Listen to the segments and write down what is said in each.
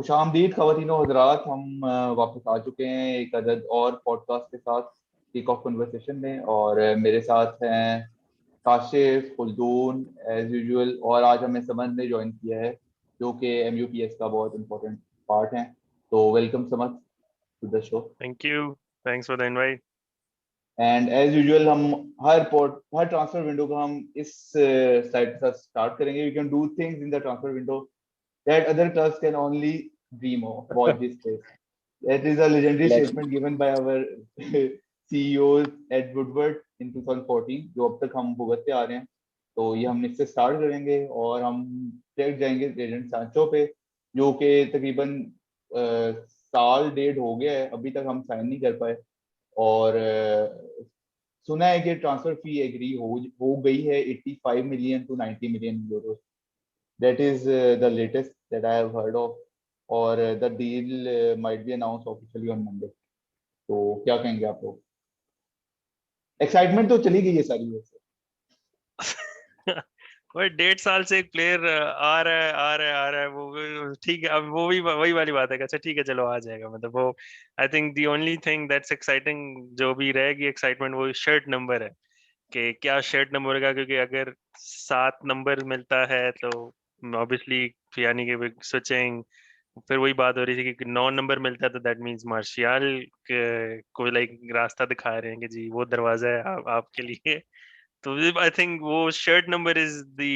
खुशामदीद ख़वातीनो हज़रात, हम वापस आ चुके हैं एक अदद और पॉडकास्ट के साथ किक ऑफ कन्वर्सेशन में। और मेरे साथ हैं काशिफ, खुलदून एज यूजुअल, और आज हमें समद ने ज्वाइन किया है जो कि MUPS का बहुत इंपॉर्टेंट पार्ट है। तो welcome Samad to the show. Thank you. Thanks for the invite. And as usual हम हर ट्रांसफर विंडो को हम इस स्लाइड के साथ स्टार्ट करेंगे। We can do things in the transfer window that other clubs can only dream of. Watch this space. That is a legendary statement given by our CEO Ed Woodward in 2014, जो अब तक हम भुगतते आ रहे हैं। तो ये हम इससे स्टार्ट करेंगे और हम डायरेक्ट जाएंगे जेडन सांचो पे, जो कि तकरीबन साल डेढ़ हो गया है, अभी तक हम साइन नहीं कर पाए। और सुना है कि ट्रांसफर फी एग्री हो गई है 85 million to 90 million euro. That is the latest that I have heard of, और the deal might be announced officially on Monday। तो क्या कहेंगे आप लोग? एक्साइटमेंट तो चली गई है सारी वैसे। भाई 1.5 साल से एक प्लेयर आ रहा है वो ठीक है। अब वो भी वही वाली बात है कि अच्छा ठीक है चलो आ जाएगा। मतलब वो I think the only thing that's exciting जो भी रहेगी एक्साइटमेंट वो शर्ट नंबर है कि क्या शर्ट नंबर का, क्योंकि अगर 7 नंबर मिलता है तो ऑब्वियसली यानी कि सोचेंगे। फिर वही बात हो रही थी कि 9 नंबर मिलता है तो दैट मींस मार्शियल को लाइक रास्ता दिखा रहे हैं कि जी वो दरवाजा है आपके लिए। तो आई थिंक वो शर्ट नंबर इज द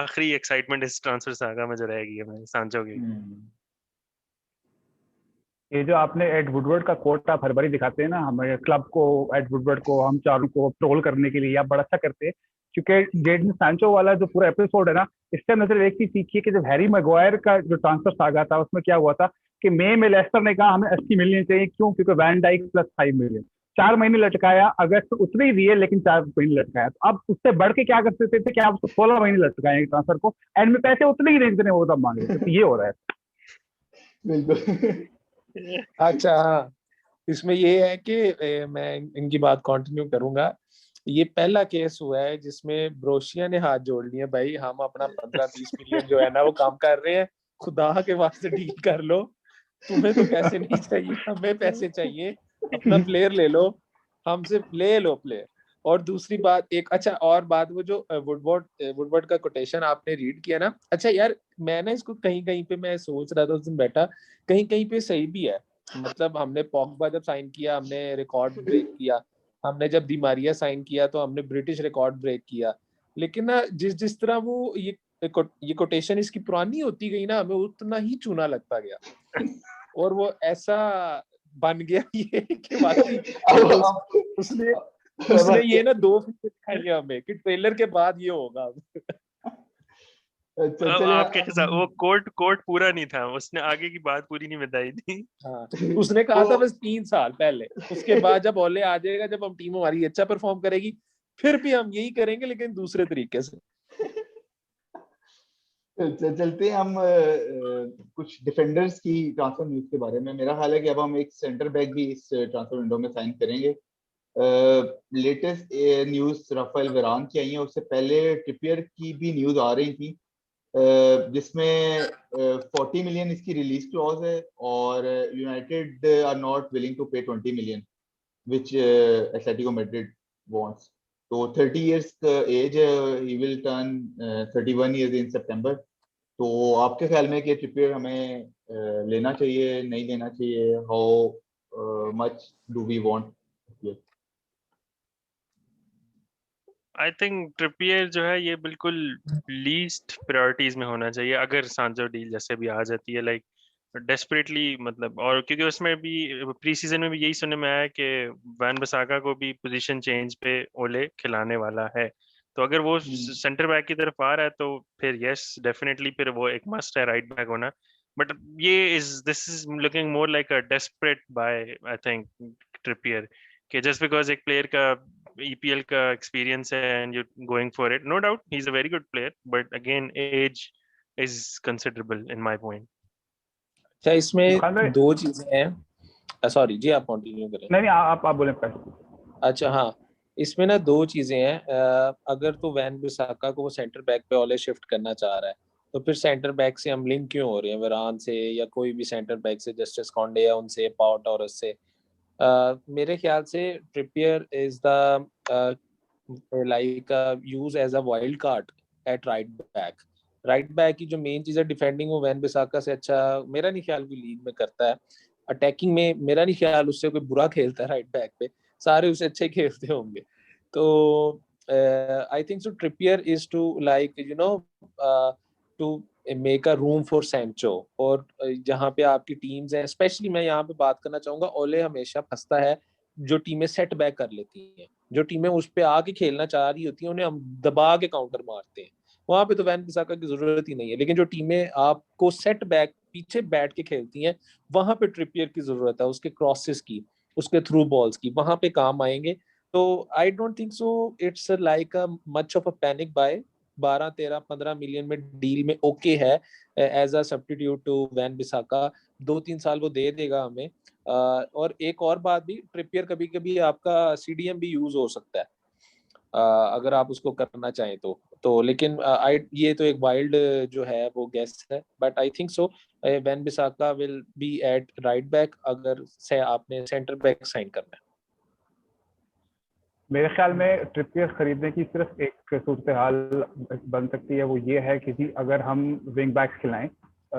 आखिरी एक्साइटमेंट इस ट्रांसफर सागा में जो रहेगी हमें सांचो की। ये जो आपने एड वुडवर्ड का कोट आप हर बारी दिखाते हैं ना हमारे क्लब को, एड वुडवर्ड को, हम चारों को ट्रोल करने के लिए, आप बड़ा अच्छा करते हैं। क्योंकि जेडन सांचो वाला जो पूरा एपिसोड है ना, इससे हमने सिर्फ एक चीज सीखी है कि जब हैरी मैग्वायर का जो ट्रांसफर सागा था उसमें क्या हुआ था कि मई में लेस्टर ने कहा हमें 80 मिलियन चाहिए। क्यों? क्योंकि वैन डाइक प्लस 5 मिलियन 4 महीने लटकाया। अगस्त तो उतनी ही है लेकिन 4 महीने लटकाया। तो अब उससे बढ़ के क्या कर सकते थे कि आप उसको 16 महीने लटकाएंगे ट्रांसफर को, एंड में पैसे उतने ही नहीं जितने वो तब मांगे। तो ये हो रहा है। बिल्कुल। अच्छा हाँ, इसमें ये है कि मैं इनकी बात कंटिन्यू करूंगा। ये पहला केस हुआ है जिसमें ब्रोशिया ने हाथ जोड़ लिए, भाई हम अपना 15-20 मिलियन जो है ना वो काम कर रहे हैं, खुदा के वास्ते डील कर लो। तुम्हें तो पैसे नहीं चाहिए, हमें पैसे चाहिए, अपना प्लेयर ले लो, हमसे ले लो प्लेयर। और दूसरी बात एक अच्छा और बात, वो जो वुडवर्ड का कोटेशन आपने रीड किया ना, अच्छा यार मैं ना इसको कहीं कहीं पे मैं सोच रहा था उस दिन बैठा, कहीं कहीं पे सही भी है। मतलब हमने पॉग्बा जब साइन किया हमने रिकॉर्ड ब्रेक किया, हमने जब दी मारिया साइन किया तो हमने ब्रिटिश रिकॉर्ड ब्रेक किया। लेकिन ना जिस जिस तरह वो ये कोटेशन इसकी पुरानी होती गई ना, हमें उतना ही चूना लगता गया और वो ऐसा बन गया ये कि वाकई उसने ये ना 2 फिल्म दिखाई हमें कि ट्रेलर के बाद ये होगा। आपके साथ वो कोर्ट पूरा नहीं था, उसने आगे की बात पूरी नहीं बताई थी। हाँ, उसने कहा था बस 3 साल पहले, उसके बाद जब ओले आ जाएगा, जब हम टीम हमारी अच्छा परफॉर्म करेगी फिर भी हम यही करेंगे लेकिन दूसरे तरीके से। चलते हैं हम कुछ डिफेंडर्स की ट्रांसफर न्यूज के बारे में। मेरा ख्याल है कि अब हम एक सेंटर बैक भी इस ट्रांसफर विंडो में साइन करेंगे। लेटेस्ट न्यूज राफेल वेरान की आई है, उससे पहले ट्रिपियर की भी न्यूज आ रही थी जिसमें 40 मिलियन इसकी रिलीज क्लॉज है और United are not willing to pay 20 million which Atletico Madrid wants. तो 30 इयर्स एज है, he will turn 31 years in September. तो आपके ख्याल में कि ट्रिपियर हमें लेना चाहिए, नहीं लेना चाहिए? How much do we want? I think Trippier जो है ये बिल्कुल लीस्ट प्रायोरिटीज में होना चाहिए अगर सांचो डील जैसे भी आ जाती है, लाइक डेस्परेटली। मतलब और क्योंकि उसमें भी प्री सीजन में भी यही सुनने में आया कि वैन बिसाका को भी पोजीशन चेंज पे ओले खिलाने वाला है। तो अगर वो सेंटर बैक की तरफ आ रहा है तो फिर यस डेफिनेटली फिर वो एक मस्ट है राइट बैक होना। But this is looking more like a desperate buy I think Trippier, कि जस्ट बिकॉज एक प्लेयर का EPL का एक्सपीरियंस है and you going for it, no doubt he is a very good player but again age is considerable in my point. अच्छा इसमें 2 चीजें हैं, sorry जी आप कंटिन्यू करें। नहीं आप बोले पहले। अच्छा हाँ, इसमें ना 2 चीजें हैं। अगर तो वैन बिसाका को वो सेंटर बैक पे ओले शिफ्ट करना चाह रहा है तो फिर सेंटर बैक से हम लिंक क्यों हो रहे हैं वेरान से या कोई भी सेंटर बैक से, जस्टिस कॉन्डे या उनसे, पाउ टॉरस से? मेरे ख्याल से Trippier is the like use as a wild card at right back की जो मेन चीज है डिफेंडिंग, वो वैन बिसाका से अच्छा मेरा नहीं ख्याल कोई लीग में करता है। अटैकिंग में मेरा नहीं ख्याल उससे कोई बुरा खेलता है राइट बैक पे, सारे उससे अच्छे खेलते होंगे। तो I think so Trippier is to like you know to make a room for Sancho. और जहाँ पे आपकी टीम्स हैं, स्पेशली मैं यहाँ पे बात करना चाहूंगा, ओले हमेशा फंसता है जो टीमें सेट बैक कर लेती हैं, जो टीमें उस पे आके खेलना चाह रही होती हैं उन्हें हम दबा के काउंटर मारते हैं, वहां पे तो वैन बिसाका की जरूरत ही नहीं है। लेकिन जो टीमें आपको सेट बैक पीछे बैठ के खेलती हैं, वहां पे ट्रिपियर की जरूरत है, उसके क्रॉसेस की, उसके थ्रू बॉल्स की, वहां पे काम आएंगे। तो I don't think so it's like a much of a panic buy. 12 13 15 million में डील में ओके है as a substitute to Van Bissaka, 2-3 साल वो दे देगा हमें। और एक और बात भी, ट्रिपियर कभी कभी आपका सीडीएम भी यूज हो सकता है अगर आप उसको करना चाहें तो लेकिन आई ये तो एक वाइल्ड जो है वो गेस है, but I think so Van Bissaka will be at right back अगर से आपने सेंटर बैक साइन करना है। मेरे ख्याल में ट्रिपियर खरीदने की सिर्फ एक सूरत हाल बन सकती है, वो ये है कि जी अगर हम विंग बैक्स खिलाएं,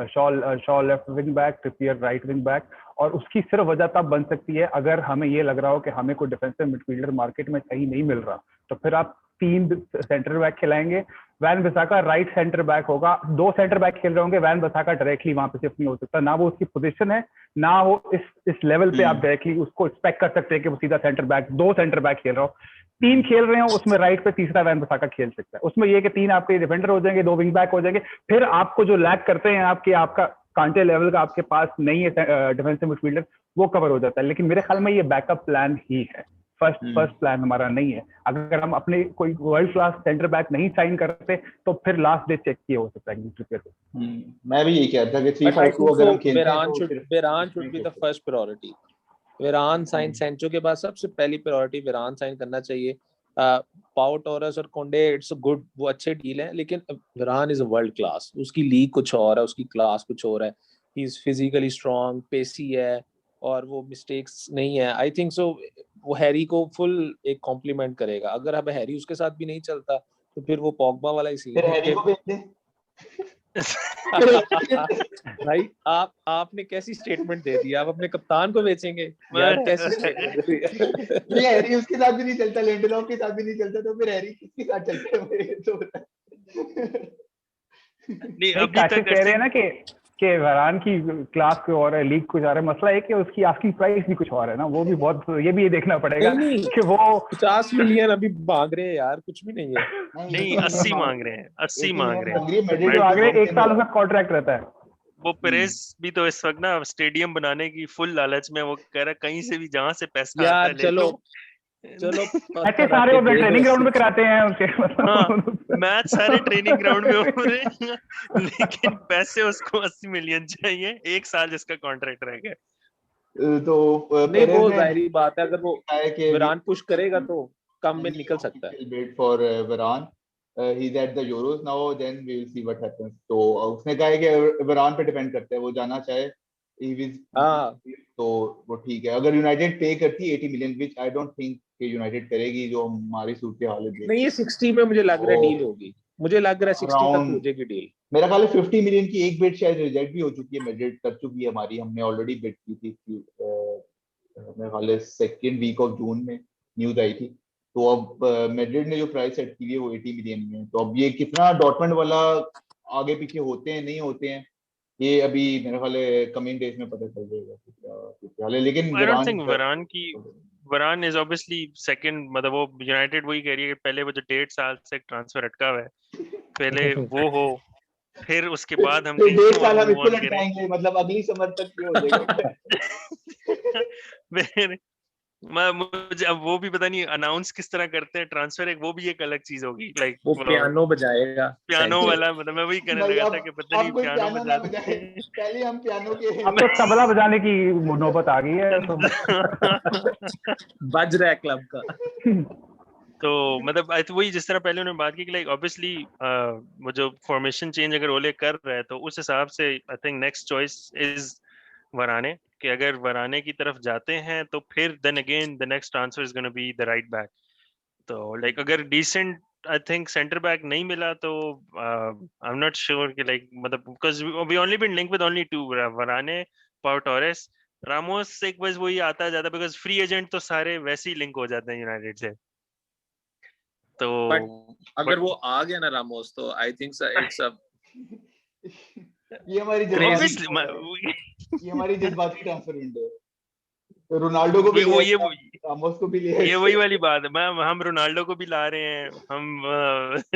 Shaw left wing back, Trippier right wing back, और उसकी सिर्फ वजह तब बन सकती है अगर हमें ये लग रहा हो कि हमें कोई डिफेंसिव मिडफील्डर मार्केट में सही नहीं मिल रहा, तो फिर आप 3 सेंटर बैक खिलाएंगे, Van Bissaka right centre back होगा, 2 सेंटर बैक खेल रहे होंगे, वैन बिसाका डायरेक्टली वहां पे शिफ्ट नहीं हो सकता, ना वो उसकी पोजीशन है, ना वो इस लेवल पे आप डायरेक्टली उसको एक्सपेक्ट कर सकते हैं कि वो सीधा सेंटर बैक, 2 सेंटर बैक खेल रहा हो, 3 खेल रहे हो उसमें राइट पे तीसरा वैन बिसाका खेल सकता है, उसमें ये कि 3 आपके डिफेंडर हो जाएंगे, 2 विंग बैक हो जाएंगे, फिर आपको जो लैक करते हैं आपका कांटे लेवल का आपके पास नहीं है डिफेंसिव मिडफील्डर, वो कवर हो जाता है। लेकिन मेरे ख्याल में ये बैकअप प्लान ही है, फर्स्ट प्लान हमारा नहीं है। अगर हम अपने कोई वर्ल्ड क्लास सेंटर बैक नहीं साइन करते तो फिर लास्ट डे चेक किया हो सकता है ट्रिपियर को। मैं भी यही कहता था कि 3-5-2 अगर हम खेलते हैं तो Varane should be the first priority. Varane sign, Sancho के बाद सबसे पहली प्रायोरिटी वेरान साइन करना चाहिए। पाउ टॉरस और कोंडे इट्स गुड, वो अच्छे डील हैं, लेकिन वेरान इज अ वर्ल्ड क्लास, उसकी लीग कुछ और है, उसकी क्लास कुछ और है, ही इज फिजिकली स्ट्रांग, पेसी है और वो मिस्टेक्स नहीं है। आई थिंक सो वो हैरी को फुल एक कॉम्प्लीमेंट करेगा। अगर अब हैरी उसके साथ भी नहीं चलता तो फिर वो पॉगबा वाला ही सीन फिर है। हैरी को भेज दे। भाई आपने कैसी स्टेटमेंट दे दी, आप अपने कप्तान को बेचेंगे यार, कैसी स्टेटमेंट दे दी। ये हैरी उसके साथ भी नहीं चलता, लिंडलॉफ के साथ भी नहीं चलता, तो फिर हैरी किसके साथ चलता है मुझे तो बता। नहीं अभी तक कह रहे हैं ना कि वरान की क्लास कुछ और है, लीग कुछ और है, मसला है कि उसकी आस्किंग प्राइस भी कुछ और है ना, वो भी बहुत, ये भी देखना पड़ेगा कि वो 50 मिलियन अभी मांग रहे हैं यार, कुछ भी नहीं है। नहीं 80 मांग रहे हैं, 80 मांग रहे हैं, 1 साल उसका कॉन्ट्रैक्ट रहता है। वो पेरेस भी तो इस वक्त ना स्टेडियम बनाने की फुल लालच में, वो कह रहा कहीं से भी जहां से पैसा आता है ले लो। चलो ऐसे सारे वो ट्रेनिंग ग्राउंड में कराते हैं उसके, हाँ मैच सारे ट्रेनिंग ग्राउंड में हो रहे हैं, लेकिन पैसे उसको 80 मिलियन चाहिए, 1 साल जिसका कॉन्ट्रैक्ट रह गया। तो नहीं वो जाहिर बात है, अगर वो वेरान पुश करेगा तो कम में निकल सकता है। Bid for Varane, he is at the Euros now, then we will see what happens. तो उसने कहा है कि वेरान पे डिपेंड करता है, वो जाना चाहे तो वो ठीक है। अगर यूनाइटेड पे करती 80 million, which I don't think कि यूनाइटेड करेगी, जो हमारी सूरत हालत देख। नहीं ये 60 में मुझे लग रहा है डील होगी, मुझे लग रहा है 60 तक हो जाएगी डील। मेरा ख्याल है 50 मिलियन की एक बिड शायद रिजेक्ट भी हो चुकी है, मैड्रिड कर चुकी है हमारी, हमने ऑलरेडी बिड की थी, मेरे ख्याल है सेकंड वीक ऑफ जून में न्यूज आई थी। तो अब मैड्रिड ने जो प्राइस सेट की है वो 80 मिलियन में है। तो अब ये कितना डॉर्टमंड वाला आगे पीछे होते हैं नहीं होते हैं, ये अभी मेरे ख्याल है कमिंग डेज में पता चल जाएगा। लेकिन आई डोंट थिंक वरान इज ऑब्वियसली सेकंड, मतलब वो यूनाइटेड वही कह रही है कि पहले वो जो 1.5 साल से ट्रांसफर अटका हुआ है, पहले वो हो, फिर उसके बाद हम 1.5 साल हम इसको लटकाएंगे, मतलब अगली समर तक ये हो जाएगा। फिर मुझे अब वो भी पता नहीं अनाउंस किस तरह करते हैं ट्रांसफर, एक वो भी एक अलग चीज होगी, लाइक वो पियानो बजाएगा, पियानो वाला, मतलब मैं वही कहने लगा था कि पता नहीं पियानो बजाते, पहले हम पियानो के, अब तो तबला बजाने की नौबत आ गई है तो बज रहा है क्लब का। तो मतलब वही जिस तरह पहले उन्होंने बात की कि लाइक ऑब्वियसली वो जो फॉर्मेशन चेंज अगर ओले कर रहा है तो उस हिसाब से I think next choice is Varane, कि अगर वराने की तरफ जाते हैं तो फिर then again the next transfer is gonna be the right back. तो लाइक अगर decent I think centre back नहीं मिला तो आई एम नॉट श्योर कि लाइक मतलब because we only been link with only two, Varane, Pau Torres, Ramos एक बस वही आता जाता बिकॉज फ्री एजेंट तो सारे वैसे ही लिंक हो जाते हैं यूनाइटेड से। तो अगर वो आ गया ना रामोस तो आई थिंक इट्स अ ये हमारी Crazy. जज्बाती, ये हमारी जज्बाती ट्रांसफर विंडो है। तो रोनाल्डो को भी वो ले ये रामोस को भी ले ये वही वाली बात है, हम रोनाल्डो को भी ला रहे हैं, हम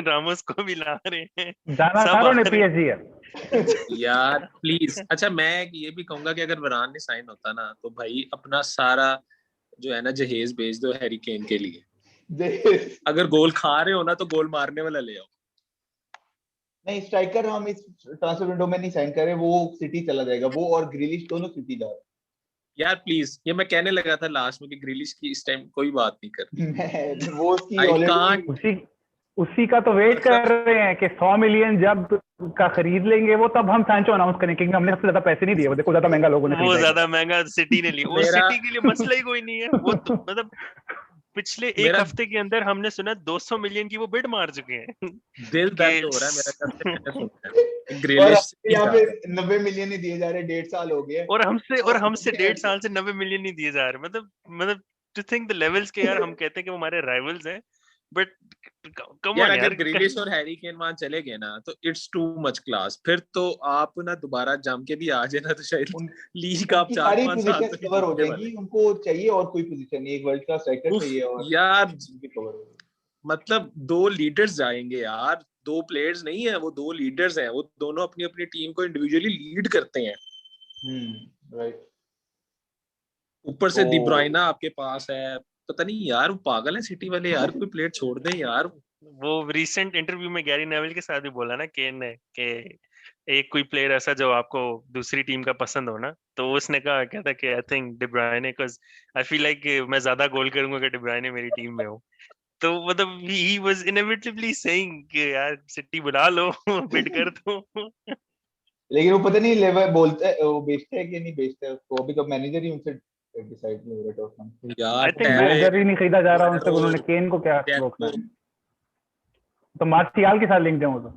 रामोस को भी ला रहे हैं, जाना सब सारों आ ने रहे हैं। PSG है। यार प्लीज। अच्छा मैं ये भी कहूंगा कि अगर वरान ने साइन होता ना तो भाई अपना सारा जो है ना जहेज भेज दो हैरी केन के लिए। अगर गोल खा रहे हो ना तो गोल मारने वाला ले आओ। नहीं, स्ट्राइकर हम इस ट्रांसफर विंडो में नहीं साइन कर रहे, वो सिटी चला जाएगा, वो और ग्रिलिश दोनों सिटी जा रहे यार प्लीज, ये मैं कहने लगा था लास्ट में कि ग्रिलिश की इस टाइम कोई बात नहीं कर हैं। वो उसकी आई ऑलरेडी कांट। उसी का तो वेट कर रहे हैं कि 100 मिलियन जब का खरीद लेंगे वो, तब हम सैंचो अनाउंस करेंगे, क्योंकि हमने सबसे ज्यादा पैसे नहीं दिए, वो देखो ज्यादा महंगा लोगों ने वो खरीदा है। ज्यादा महंगा सिटी ने लिया, वो मेरा- सिटी के लिए मसला ही कोई नहीं है। वो तो, मतलब पिछले एक मेरा हफ्ते के अंदर हमने सुना 200 मिलियन की वो बिड मार चुके हैं दिल कि दर्द हो रहा है मेरा जब से मैंने सुना है कि और ग्रिलिश यहाँ पे 90 मिलियन ही दिए जा रहे, 1.5 साल हो गए। और हमसे 1.5 साल से 90 मिलियन नहीं दिए जा रहे। मतलब टू थिंक द लेवल्स के यार, हम कहते हैं कि वो हमारे राइवल्स हैं, बट कम यार ऑन अगर यार। ग्रिलिश और हैरी केन वहां चले गए ना तो इट्स टू मच क्लास। फिर तो आप ना दोबारा जम के भी आ जाए ना तो शायद उन, लीग आप उनकी 4-5 सारी साल पोजीशन तो नहीं कवर हो जीतने जाएगी, वाले। उनको चाहिए और कोई पोजीशन नहीं, एक वर्ल्ड क्लास स्ट्राइकर उफ, चाहिए और यार उनकी कवर हो जाएगी। मतलब 2 लीडर्स जाएंगे यार, 2 प्लेयर्स नहीं है वो, 2 लीडर्स हैं, वो दोनों अपनी अपनी टीम को इंडिविजुअली लीड करते हैं। राइट। ऊपर से तो डी ब्रुयना आपके पास है, पता नहीं यार वो पागल है सिटी वाले यार, कोई प्लेयर छोड़ दें यार। वो रिसेंट इंटरव्यू में गैरी नेविल के साथ भी बोला ना केन ने कि एक कोई प्लेयर ऐसा जो आपको दूसरी टीम का पसंद हो ना, तो उसने कहा क्या था कि I think D ब्रुयने, because I feel like मैं ज्यादा गोल करूंगा कि डी ब्रुयने मेरी टीम में हो। तो मतलब ही वाज इनएविटेबली सेइंग कि यार सिटी बुला लो बिड कर दो। लेकिन वो पता नहीं लेवल बोलता है, वो बेचता है कि नहीं बेचता है उसको, अभी तो मैनेजर ही उनसे डिसाइड नहीं हो रहा टॉटनहम। यार आई थिंक वो मैनेजर ही नहीं खरीदा जा रहा उनसे, उन्होंने केन को क्या डेको- रोकना है? तो मार्शियल के साथ लिंक दें वो तो,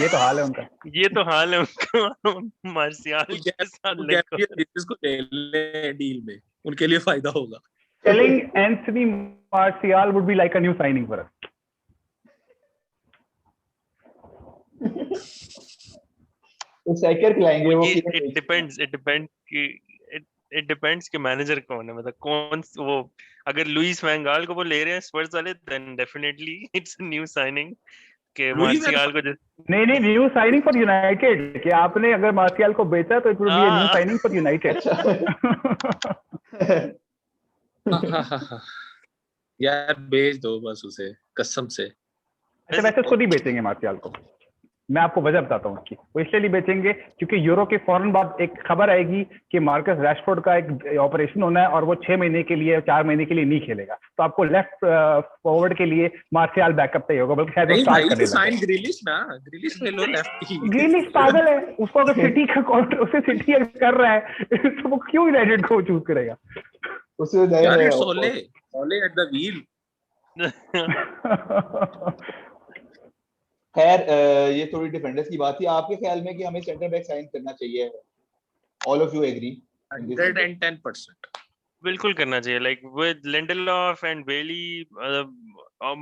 ये तो हाल है उनका। ये तो हाल है उनका मार्शियल के साथ लिंक हो। इसको ले ले डील में, उनके लिए फायदा होगा। Selling Anthony Martial would be like a new signing for us. तो स्ट्राइकर खिलाएंगे वो ये किधर इट डिपेंड्स कि मैनेजर कौन है, मतलब कौन वो। अगर लुइस वैन गाल को वो ले रहे हैं स्पर्स वाले, then definitely it's a new signing के मार्शियल को नहीं, न्यू साइनिंग फॉर यूनाइटेड, कि आपने अगर मार्शियल को बेचा तो it would be a new signing for United. यार भेज दो बस उसे कसम से। वैसे खुद ही बेचेंगे मार्शियल को, मैं आपको वजह बताता हूँ उसकी। वो इसलिए नहीं बेचेंगे क्योंकि यूरो के फौरन बाद एक खबर आएगी कि मार्कस रैशफोर्ड का एक ऑपरेशन होना है और वो 6 महीने के लिए 4 महीने के लिए नहीं खेलेगा, तो आपको लेफ्ट फॉरवर्ड के लिए मार्शियल बैकअप चाहिए होगा, बल्कि शायद वो स्टार्ट करने लगे। साइन ग्रिलिश ना, ग्रिलिश ले लो लेफ्ट की। ग्रिलिश पागल है, उसको अगर सिटी का उसे सिटी अगर कर रहा है तो वो क्यों यूनाइटेड को चूज करेगा? उसे यार इट्स ओले एट द व्हील। खैर ये थोड़ी डिफेंडर्स की बात थी। आपके ख्याल में कि हमें सेंटर बैक साइन करना चाहिए? All of you agree? 110%। बिल्कुल करना चाहिए, like with Lindelof and Bailly.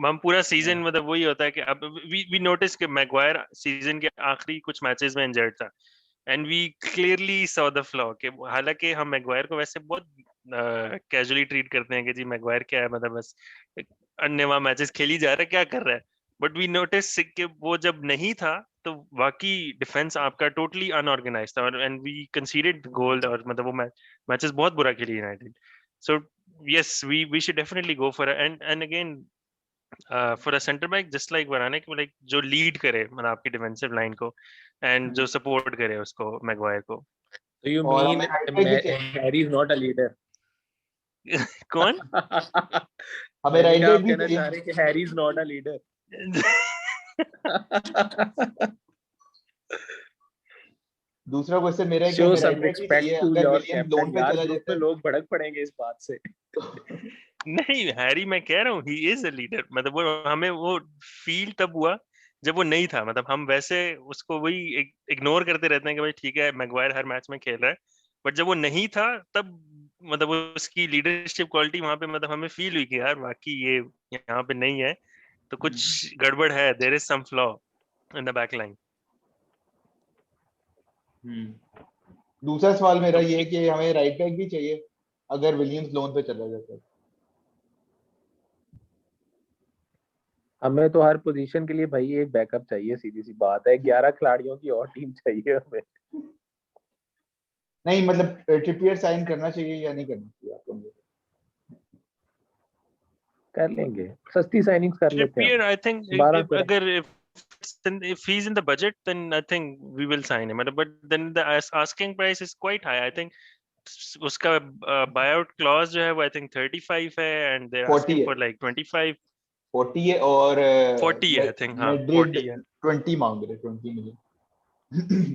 हम पूरा सीजन मतलब वही होता है कि अब वी नोटिस कि मैग्वायर सीजन के आखिरी कुछ मैचेस में इंजर्ड था, and we clearly saw the flaw कि हालांकि हम मैग्वायर को वैसे बहुत कैजुअली ट्रीट करते हैं कि जी मैग्वायर क्या है, मतलब बस अन्य मैचेस खेली जा रहा है, क्या कर रहा है, बट वी नोटिस कि वो जब नहीं था तो वाकई डिफेंस आपका टोटली अनऑर्गेनाइज था, एंड वी कंसीडर्ड गोल, और मतलब वो मैचेस बहुत बुरा खेली United. So yes, we should definitely go for and again for a centre back just like Varane, like जो लीड करे मतलब आपकी डिफेंसिव लाइन को, एंड जो सपोर्ट करे उसको मैग्वायर को। So you और mean हमें right back भी चाहिए। Harry is not a leader? कौन? हमें राइट क्या आप बैक भी कहना चाह चाहिए। रहे हैं कि Harry is not a leader? दूसरा क्वेश्चन मेरा है कि शो हमें सम राइट बैक भी रिस्पेक्ट चाहिए टू अगर योर विलियम्स लोन कैप्टन पे यार, चला ग्रुप में जाता लोग भड़क पड़ेंगे इस बात से। है। नहीं हैरी मैं कह रहा हूँ ही इज अ लीडर, मतलब वो हमें वो फील तब हुआ जब वो नहीं था, मतलब हम वैसे उसको वही इग्नोर करते रहते हैं कि भाई ठीक है मैगवायर हर मैच में खेल रहा है, बट जब वो नहीं था तब मतलब उसकी लीडरशिप क्वालिटी वहां पे मतलब हमें फील हुई कि यार बाकी ये यहाँ पे नहीं है तो कुछ गड़बड़ है, there is some flaw in the back line. दूसरा सवाल मेरा ये है कि हमें राइट बैक भी चाहिए अगर विलियम्स लोन पे चला जाता है। हमें तो हर पोजीशन के लिए भाई एक बैकअप चाहिए, सीधी सी बात है। 11 खिलाड़ियों की और टीम चाहिए हमें। नहीं मतलब ट्रिपियर साइन करना चाहिए या नहीं करना चाहिए आप लोगों को? कर लेंगे, सस्ती साइनिंग्स कर लेते हैं ट्रिपियर हम। आई थिंक 12 अगर if he's in the budget then I think we will sign him, but then the asking price is quite high I think. उसका buyout clause जो है वो I think 35 है and they're 40 asking है, for like 25 40 है और 40 है I think, हाँ मैड्रिड 40 है 20 मांग रहे, 20 मिलियन।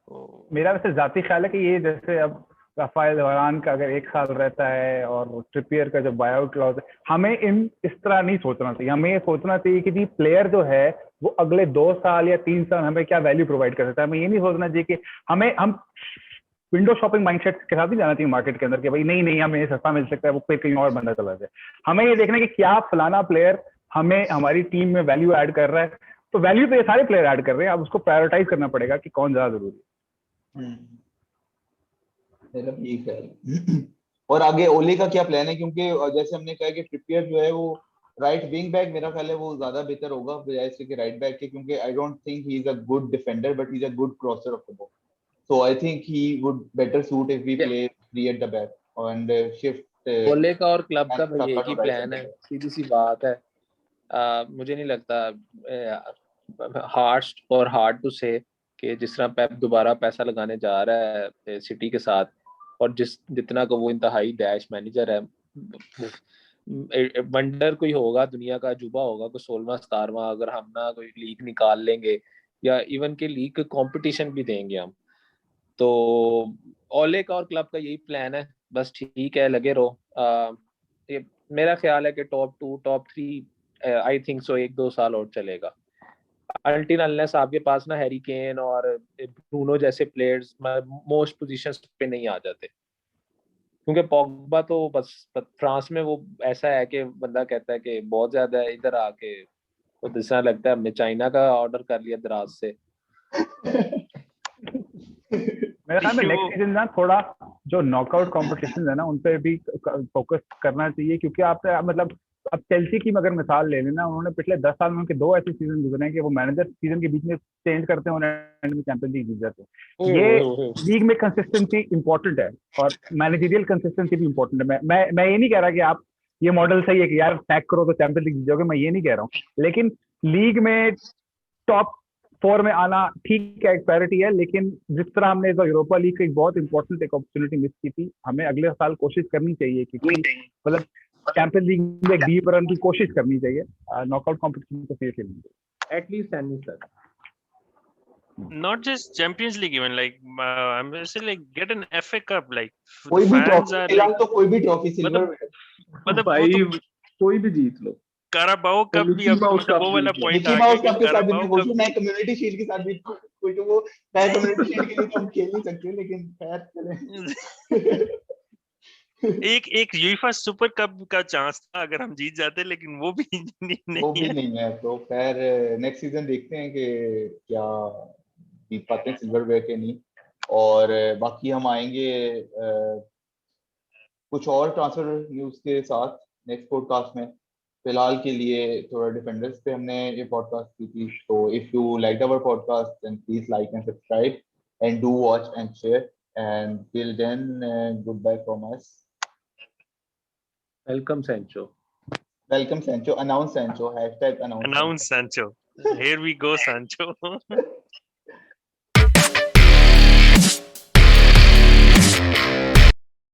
तो मेरा वैसे जाती ख्याल है कि ये जैसे अब राफेल वरान का अगर 1 साल रहता है और ट्रिपियर का जो बायआउट क्लॉज है, हमें इस तरह नहीं सोचना चाहिए। हमें ये सोचना चाहिए कि जी प्लेयर जो है वो अगले 2 साल या 3 साल हमें क्या वैल्यू प्रोवाइड कर सकता है। हमें ये नहीं सोचना चाहिए कि हम विंडो शॉपिंग माइंडसेट के साथ ही जाना चाहिए मार्केट के अंदर कि भाई नहीं हमें सस्ता मिल सकता है, वो फिर कहीं और बंदा चला जाए। हमें ये देखना है कि क्या फलाना प्लेयर हमें हमारी टीम में वैल्यू ऐड कर रहा है। तो वैल्यू तो ये सारे प्लेयर ऐड कर रहे हैं, अब उसको प्रायोरिटाइज करना पड़ेगा कि कौन ज्यादा जरूरी है। मेरा भी यही ख्याल है। और आगे ओले का क्या प्लान है, क्योंकि जैसे हमने कहा कि ट्रिपियर जो है वो राइट विंग बैक मेरा ख्याल है वो ज्यादा बेहतर होगा बजाय इसके कि राइट बैक के, क्योंकि I don't think he is a good defender but he is a good crosser of the ball, so I think he would better suit if we play three at the back and shift Ole का और club का भाई एक ही plan है, सीधी सी बात है। मुझे नहीं लगता हार्श और हार्ड टू से कि जिस तरह पेप दोबारा पैसा लगाने जा रहा है सिटी के साथ, और जितना को वो इंतहाई डैश मैनेजर है, वंडर कोई होगा दुनिया का, अजूबा होगा कोई 16वां 17वां, अगर हम ना कोई लीग निकाल लेंगे या इवन के लीग कंपटीशन भी देंगे हम। तो ओले का और क्लब का यही प्लान है, बस ठीक है लगे रहो। ये मेरा ख्याल है कि टॉप 2 टॉप 3 आई थिंक सो 1-2 साल और चलेगा, अनटिल अनलेस आपके पास ना हैरी केन और ब्रूनो जैसे प्लेयर्स मोस्ट पोजीशंस पे नहीं आ जाते। क्योंकि पॉग्बा तो बस फ्रांस में वो ऐसा है कि बंदा कहता है कि बहुत ज्यादा है, इधर आके तो दूसरा लगता है हमने चाइना का ऑर्डर कर लिया दराज से। मेरे ख्याल में नेक्स्ट सीजन ना थोड़ा जो नॉकआउट कॉम्पिटिशन है ना उन पे भी फोकस करना चाहिए, क्योंकि आप मतलब अब चेल्सी की अगर मिसाल ले लेना, उन्होंने पिछले 10 साल में उनके 2 ऐसे सीजन गुजरे हैं कि वो मैनेजर सीजन के बीच में चेंज करते हैं और एंड में चैंपियंस लीग जीत जाते हैं। ये लीग में कंसिस्टेंसी इंपॉर्टेंट है और मैनेजरियल कंसिस्टेंसी भी इंपॉर्टेंट है। मैं ये नहीं कह रहा कि आप ये मॉडल सही है कि यार पैक करो तो चैंपियंस लीग जीत जाओगे, मैं ये नहीं कह रहा हूँ, लेकिन लीग में टॉप 4 में आना ठीक है, एक प्रायोरिटी है, लेकिन जिस तरह हमने यूरोपा लीग की एक बहुत इंपॉर्टेंट एक अपॉर्चुनिटी मिस की थी, हमें अगले साल कोशिश करनी चाहिए कि मतलब चैंपियंस लीग में एक डीप रन की कोशिश करनी चाहिए, नॉकआउट कॉम्पिटिशन को फेस करनी चाहिए एटलीस्ट सेमी तक। not just Champions League even like I'm saying like get an FA Cup like कोई भी fans ट्रॉफी are फिलहाल like तो कोई भी ट्रॉफी सिल्वर मतलब वो भाई तो कोई भी जीत लो, काराबाओ कप भी अब मतलब वो वाला पॉइंट मिकी आ गया माउस कि कप के साथ भी काराबाओ मैं खुश कप हूं, मैं कम्युनिटी शील्ड के साथ भी खुश हूं। वो मैं कम्युनिटी शील्ड के लिए तो हम खेल नहीं सकते, लेकिन खैर चलें। एक एक यूएफा सुपर कप का चांस था अगर हम जीत जाते, लेकिन वो भी नहीं वो भी है। नहीं है, तो खैर नेक्स्ट सीजन देखते हैं कि क्या जीत पाते हैं सिल्वरवेयर के नहीं। और बाकी हम आएंगे कुछ और ट्रांसफर न्यूज के साथ नेक्स्ट पॉडकास्ट में। फिलहाल के लिए थोड़ा डिफेंडर्स पे हमने ये पॉडकास्ट की थी, तो if you like our podcast then please like and subscribe and do watch and share and till then good bye from us. Welcome Sancho, welcome Sancho, announce Sancho, hashtag announce Announce Sancho. Here we go, Sancho.